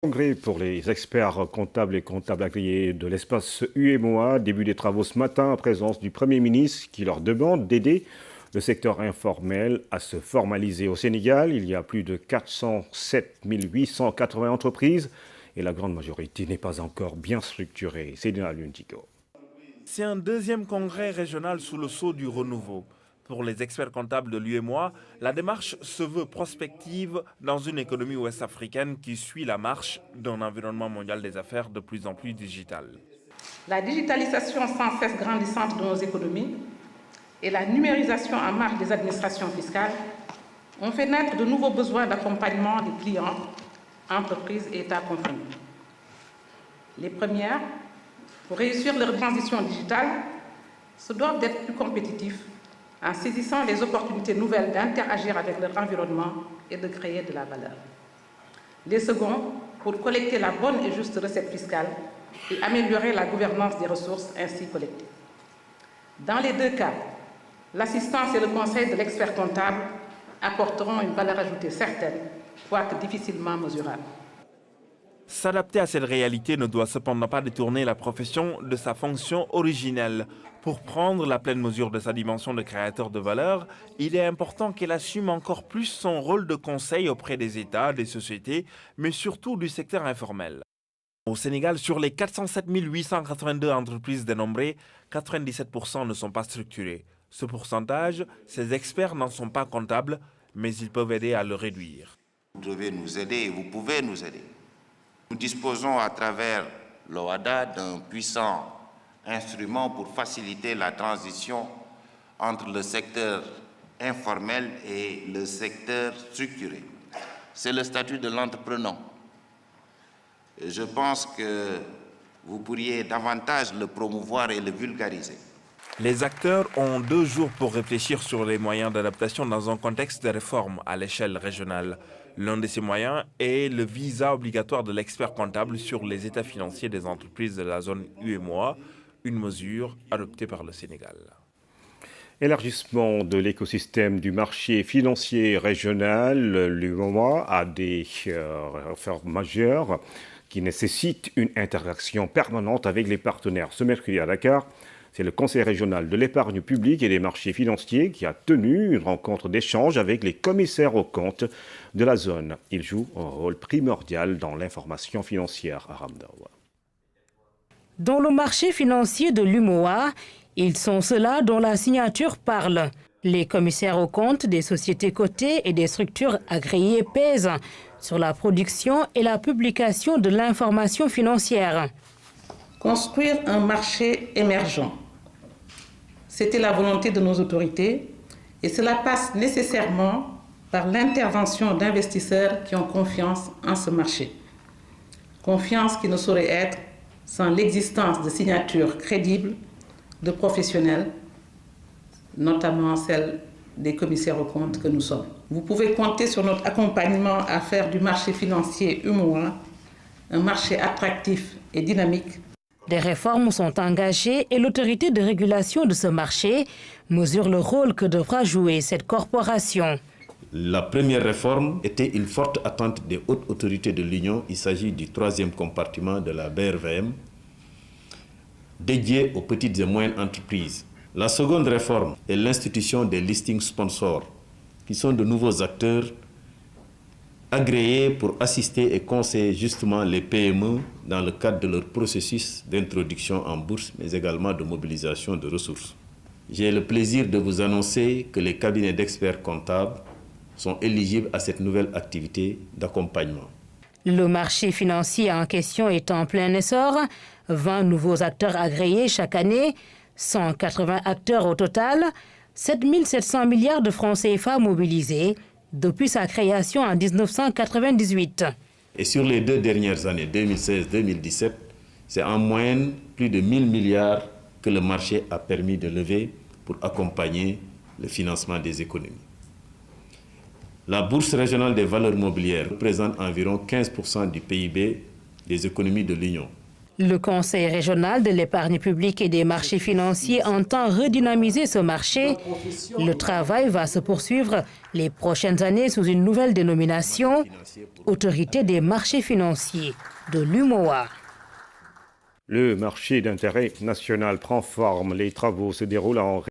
Congrès pour les experts comptables et comptables agréés de l'espace UMOA, début des travaux ce matin en présence du Premier ministre qui leur demande d'aider le secteur informel à se formaliser. Au Sénégal, il y a plus de 407 880 entreprises et la grande majorité n'est pas encore bien structurée. C'est Dina Luntiko. C'est un deuxième congrès régional sous le sceau du renouveau. Pour les experts comptables de l'UMOA, la démarche se veut prospective dans une économie ouest-africaine qui suit la marche d'un environnement mondial des affaires de plus en plus digital. La digitalisation sans cesse grandissante de nos économies et la numérisation en marche des administrations fiscales ont fait naître de nouveaux besoins d'accompagnement des clients, entreprises et États confondus. Les premières, pour réussir leur transition digitale, se doivent d'être plus compétitifs en saisissant les opportunités nouvelles d'interagir avec leur environnement et de créer de la valeur. Les seconds, pour collecter la bonne et juste recette fiscale et améliorer la gouvernance des ressources ainsi collectées. Dans les deux cas, l'assistance et le conseil de l'expert comptable apporteront une valeur ajoutée certaine, quoique difficilement mesurable. S'adapter à cette réalité ne doit cependant pas détourner la profession de sa fonction originelle. Pour prendre la pleine mesure de sa dimension de créateur de valeur, il est important qu'elle assume encore plus son rôle de conseil auprès des États, des sociétés, mais surtout du secteur informel. Au Sénégal, sur les 407 882 entreprises dénombrées, 97% ne sont pas structurées. Ce pourcentage, ces experts n'en sont pas comptables, mais ils peuvent aider à le réduire. Vous devez nous aider et vous pouvez nous aider. Nous disposons à travers l'OHADA d'un puissant instrument pour faciliter la transition entre le secteur informel et le secteur structuré. C'est le statut de l'entrepreneur. Je pense que vous pourriez davantage le promouvoir et le vulgariser. Les acteurs ont 2 jours pour réfléchir sur les moyens d'adaptation dans un contexte de réforme à l'échelle régionale. L'un de ces moyens est le visa obligatoire de l'expert comptable sur les états financiers des entreprises de la zone UMOA, une mesure adoptée par le Sénégal. Élargissement de l'écosystème du marché financier régional, l'UMOA a des réformes majeures qui nécessitent une interaction permanente avec les partenaires. Ce mercredi à Dakar, c'est le Conseil régional de l'épargne publique et des marchés financiers qui a tenu une rencontre d'échange avec les commissaires aux comptes de la zone. Ils jouent un rôle primordial dans l'information financière à Ramdawa. Dans le marché financier de l'UMOA, ils sont ceux-là dont la signature parle. Les commissaires aux comptes des sociétés cotées et des structures agréées pèsent sur la production et la publication de l'information financière. Construire un marché émergent, c'était la volonté de nos autorités et cela passe nécessairement par l'intervention d'investisseurs qui ont confiance en ce marché. Confiance qui ne saurait être sans l'existence de signatures crédibles de professionnels, notamment celles des commissaires aux comptes que nous sommes. Vous pouvez compter sur notre accompagnement à faire du marché financier UMOA un marché attractif et dynamique. Des réformes sont engagées et l'autorité de régulation de ce marché mesure le rôle que devra jouer cette corporation. La première réforme était une forte attente des hautes autorités de l'Union. Il s'agit du 3e compartiment de la BRVM, dédié aux petites et moyennes entreprises. La seconde réforme est l'institution des listings sponsors, qui sont de nouveaux acteurs agréés pour assister et conseiller justement les PME dans le cadre de leur processus d'introduction en bourse, mais également de mobilisation de ressources. J'ai le plaisir de vous annoncer que les cabinets d'experts comptables sont éligibles à cette nouvelle activité d'accompagnement. Le marché financier en question est en plein essor. 20 nouveaux acteurs agréés chaque année, 180 acteurs au total, 7 700 milliards de francs CFA mobilisés depuis sa création en 1998. Et sur les 2 dernières années, 2016-2017, c'est en moyenne plus de 1000 milliards que le marché a permis de lever pour accompagner le financement des économies. La Bourse régionale des valeurs mobilières représente environ 15% du PIB des économies de l'Union. Le Conseil régional de l'épargne publique et des marchés financiers entend redynamiser ce marché. Le travail va se poursuivre les prochaines années sous une nouvelle dénomination, Autorité des marchés financiers de l'UMOA. Le marché d'intérêt national prend forme. Les travaux se déroulent en